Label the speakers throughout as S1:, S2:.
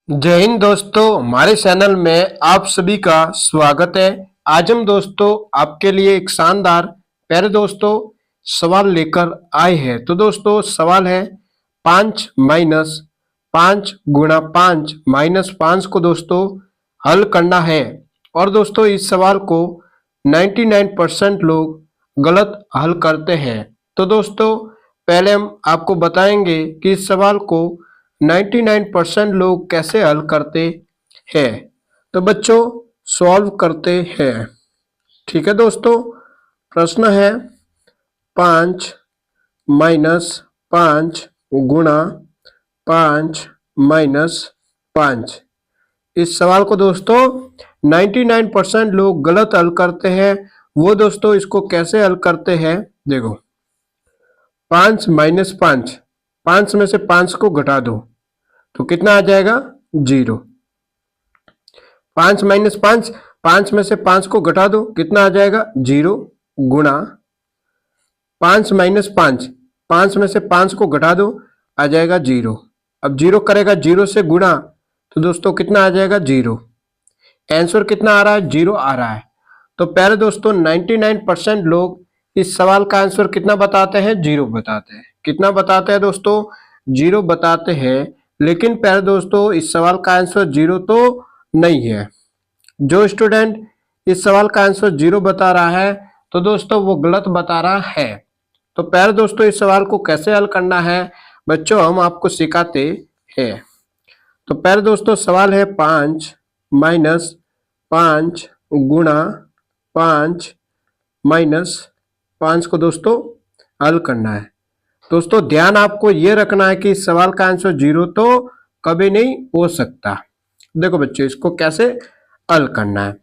S1: जय हिंद दोस्तों, हमारे चैनल में आप सभी का स्वागत है। आज हम दोस्तों आपके लिए एक शानदार प्यारे दोस्तों सवाल लेकर आए हैं। तो दोस्तों सवाल है 5 - 5 × 5 - 5 को दोस्तों हल करना है। और दोस्तों इस सवाल को 99% लोग गलत हल करते हैं। तो दोस्तों पहले हम आपको बताएंगे कि इस सवाल को 99% लोग कैसे हल करते हैं। तो बच्चों सॉल्व करते हैं। ठीक है दोस्तों, प्रश्न है 5 - 5 × 5 - 5। इस सवाल को दोस्तों 99% लोग गलत हल करते हैं। वो दोस्तों इसको कैसे हल करते हैं देखो। 5 - 5, 5 में से 5 को घटा दो तो कितना आ जाएगा 0। 5 - 5, 5 में से 5 को घटा दो कितना आ जाएगा 0 गुणा 5 - 5, 5 में से 5 को घटा दो आ जाएगा 0। अब 0 करेगा 0 से गुणा तो दोस्तों कितना आ जाएगा 0। आंसर कितना आ रहा है 0 आ रहा है। तो प्यारे दोस्तों 99% लोग इस सवाल का आंसर कितना बताते हैं 0 बताते हैं। कितना बताते हैं दोस्तों 0 बताते हैं। लेकिन प्यारे दोस्तों इस सवाल का आंसर 0 तो नहीं है। जो स्टूडेंट इस सवाल का आंसर 0 बता रहा है तो दोस्तों वो गलत बता रहा है। तो प्यारे दोस्तों इस सवाल को कैसे हल करना है बच्चों हम आपको सिखाते हैं। तो प्यारे दोस्तों सवाल है 5 - 5 × 5 - 5 को दोस्तों हल करना है। दोस्तों ध्यान आपको ये रखना है कि इस सवाल का आंसर 0 तो कभी नहीं हो सकता। देखो बच्चों इसको कैसे हल करना है।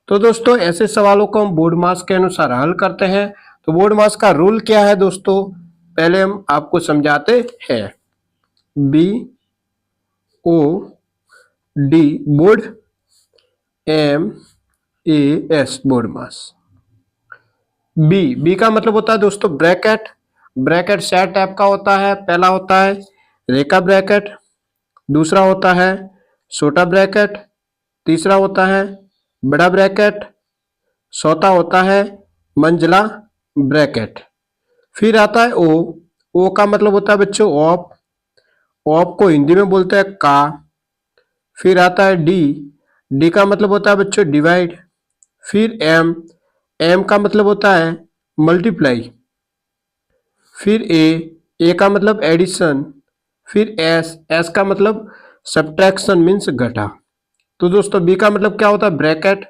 S1: तो दोस्तों ऐसे सवालों को हम बोर्ड मार्क्स के अनुसार हल करते हैं। तो बोर्ड मार्क्स का रूल क्या है दोस्तों पहले हम आपको समझाते हैं। BOD board, MAS board marks. B का मतलब होता है दोस्तों ब्रैकेट। ब्रैकेट चार टाइप का होता है। पहला होता है रेखा ब्रैकेट, दूसरा होता है छोटा ब्रैकेट, तीसरा होता है बड़ा ब्रैकेट, चौथा होता है मंझला ब्रैकेट। फिर आता है ओ का मतलब होता है बच्चों ऑफ। ऑफ को हिंदी में बोलते हैं का। फिर आता है डी का मतलब होता है बच्चों डिवाइड। फिर एम का मतलब होता है मल्टीप्लाई। फिर ए का मतलब एडिशन। फिर एस का मतलब सब्ट्रैक्शन मीन्स घटा। तो दोस्तों बी का मतलब क्या होता है ब्रैकेट।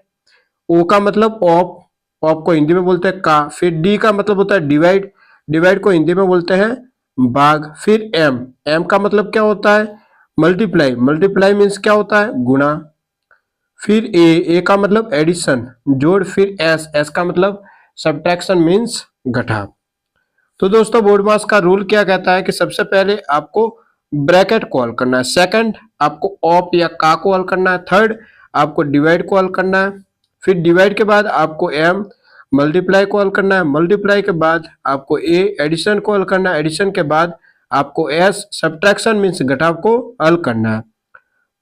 S1: ओ का मतलब ऑफ, ऑफ को हिंदी में बोलते हैं का। फिर डी का मतलब होता है डिवाइड, डिवाइड को हिंदी में बोलते हैं भाग। फिर एम का मतलब क्या होता है मल्टीप्लाई, मल्टीप्लाई मीन्स क्या होता है गुणा। फिर ए का मतलब एडिशन जोड़। फिर एस का मतलब सब्ट्रैक्शन मीन्स घटा। तो दोस्तों बोर्ड मार्क्स का रूल क्या कहता है कि सबसे पहले आपको ब्रैकेट को हल करना है, सेकंड आपको ऑफ या का को हल करना है, थर्ड आपको डिवाइड को हल करना है। फिर डिवाइड के बाद आपको एम मल्टीप्लाई को हल करना है, मल्टीप्लाई के बाद आपको ए एडिशन को हल करना है, एडिशन के बाद आपको एस सब्ट्रैक्शन मीन्स घटाव को हल करना है।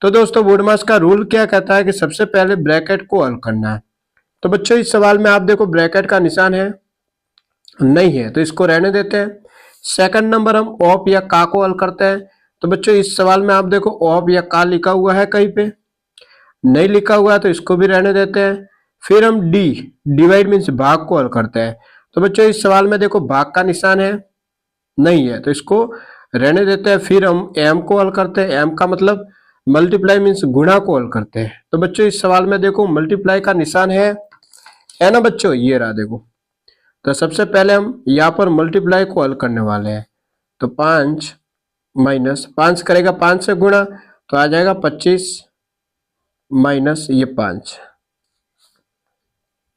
S1: तो दोस्तों बोर्ड मार्क्स का रूल क्या कहता है कि सबसे पहले ब्रैकेट को हल करना है। तो बच्चों इस सवाल में आप देखो ब्रैकेट का निशान है नहीं है तो इसको रहने देते हैं। सेकंड नंबर हम ऑफ या का को हल करते हैं। तो बच्चों इस सवाल में आप देखो ऑफ या का लिखा हुआ है कहीं पे नहीं लिखा हुआ है तो इसको भी रहने देते हैं। फिर हम डिवाइड मीन्स भाग को हल करते हैं। तो बच्चों इस सवाल में देखो भाग का निशान है नहीं है तो इसको रहने देते हैं। फिर हम एम को हल करते हैं। एम का मतलब मल्टीप्लाई मीन्स गुणा को हल करते हैं। तो बच्चों इस सवाल में देखो मल्टीप्लाई का निशान है ना बच्चों, ये रहा देखो। तो सबसे पहले हम यहाँ पर मल्टीप्लाई को हल करने वाले हैं। तो 5 - 5 करेगा 5 से गुणा तो आ जाएगा 25 माइनस ये 5।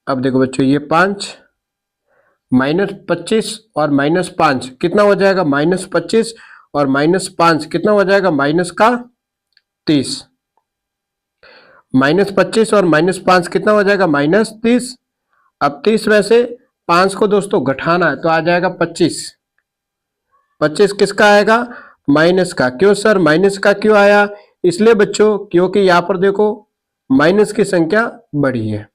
S1: अब देखो बच्चों ये 5 -25 और -5 कितना हो जाएगा -25 और -5 कितना हो जाएगा माइनस का 30। -25 और -5 कितना हो जाएगा -30। अब 30 में से 5 को दोस्तों घटाना है तो आ जाएगा 25। 25 किसका आएगा माइनस का। क्यों सर माइनस का क्यों आया इसलिए बच्चों क्योंकि यहाँ पर देखो माइनस की संख्या बड़ी है,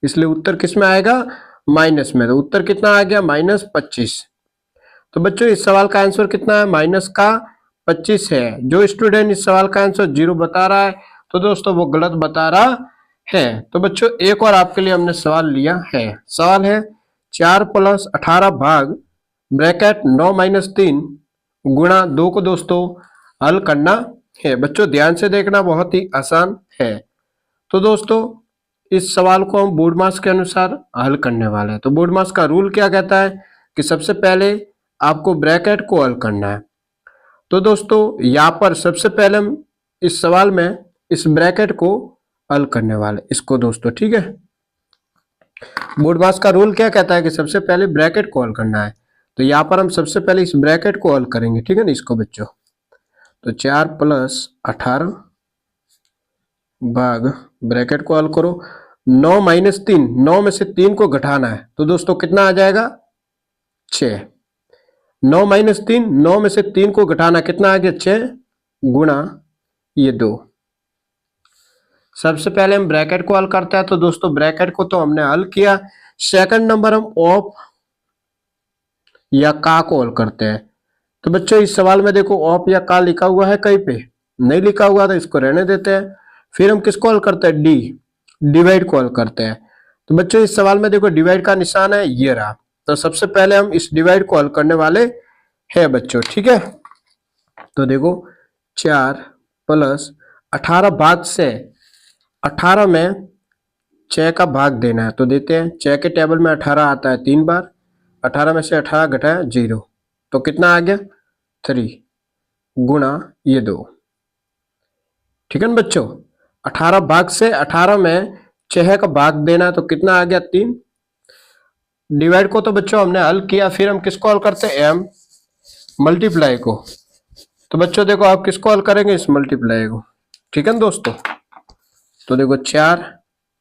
S1: इसलिए उत्तर किस में आएगा, माइनस में। तो उत्तर कितना आ गया, -25। तो बच्चों इस सवाल का आंसर कितना है, माइनस का 25 है। जो स्टूडेंट इस सवाल का आंसर 0 बता रहा है तो दोस्तों वो गलत बता रहा है। तो बच्चों एक और आपके लिए हमने सवाल लिया है। सवाल है 4 + 18 भाग ब्रैकेट 9 - 3 गुणा 2 को दोस्तों हल करना है। बच्चों ध्यान से देखना, बहुत ही आसान है। तो दोस्तों इस सवाल को हम बोर्ड मार्क्स के अनुसार हल करने वाले हैं। तो बोर्ड मार्क्स का रूल क्या कहता है कि सबसे पहले आपको ब्रैकेट को हल करना है। तो दोस्तों यहाँ पर सबसे पहले हम इस सवाल में इस ब्रैकेट को हल करने वाले इसको दोस्तों, ठीक है। बोर्ड मार्क्स का रूल क्या कहता है कि सबसे पहले ब्रैकेट को हल करना है। तो यहाँ पर हम सबसे पहले इस ब्रैकेट को हल करेंगे, ठीक है ना, इसको बच्चों। तो 4 + 18 भाग ब्रैकेट को हल करो 9 - 3, 9 में से 3 को घटाना है तो दोस्तों कितना आ जाएगा, 6। 9 - 3, 9 में से 3 को घटाना कितना आ गया, 6 गुणा ये 2। सबसे पहले हम ब्रैकेट को हल करते हैं। तो दोस्तों ब्रैकेट को तो हमने हल किया। सेकंड नंबर हम ऑफ या का को हल करते हैं। तो बच्चों इस सवाल में देखो ऑफ या का लिखा हुआ है, कहीं पे नहीं लिखा हुआ तो इसको रहने देते हैं। फिर हम किसको हल करते हैं, डिवाइड को हल करते हैं। तो बच्चों इस सवाल में देखो डिवाइड का निशान है, ये रहा। तो सबसे पहले हम इस डिवाइड को हल करने वाले हैं बच्चों, ठीक है। तो देखो 4 + 18 भाग से 18 में 6 का भाग देना है तो देते हैं। 6 के टेबल में 18 आता है 3 बार, 18 में से 18 घटाया 0 तो कितना आ गया, 3 गुणा ये 2, ठीक है ना बच्चों। 18 भाग से 18 में 6 का भाग देना है तो कितना आ गया, 3। डिवाइड को तो बच्चों हमने हल किया। फिर हम किसको हल करते हैं, m मल्टीप्लाई को। तो बच्चों देखो आप किसको हल करेंगे, इस मल्टीप्लाई को, ठीक है ना दोस्तों। तो देखो 4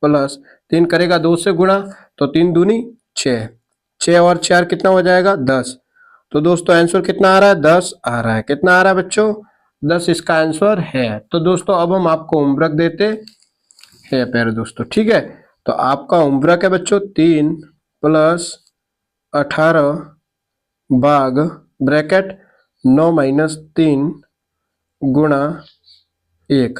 S1: + 3 करेगा 2 से गुणा तो 3 दूनी 6, 6 और 4 कितना हो जाएगा, 10। तो दोस्तों आंसर कितना आ रहा है, 10 आ रहा है। कितना आ रहा है बच्चों, 10 इसका आंसर है। तो दोस्तों अब हम आपको होमवर्क देते हैं प्यारे दोस्तों, ठीक है। तो आपका होमवर्क है बच्चों 3 + 18 भाग ब्रैकेट 9 - 3 गुणा 1।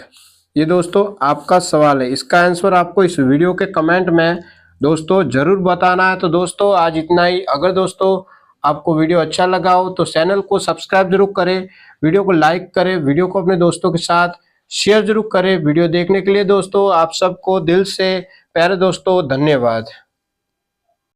S1: ये दोस्तों आपका सवाल है। इसका आंसर आपको इस वीडियो के कमेंट में दोस्तों जरूर बताना है। तो दोस्तों आज इतना ही। अगर दोस्तों आपको वीडियो अच्छा लगा हो तो चैनल को सब्सक्राइब जरूर करें, वीडियो को लाइक करें, वीडियो को अपने दोस्तों के साथ शेयर जरूर करें। वीडियो देखने के लिए दोस्तों आप सबको दिल से प्यारे दोस्तों धन्यवाद।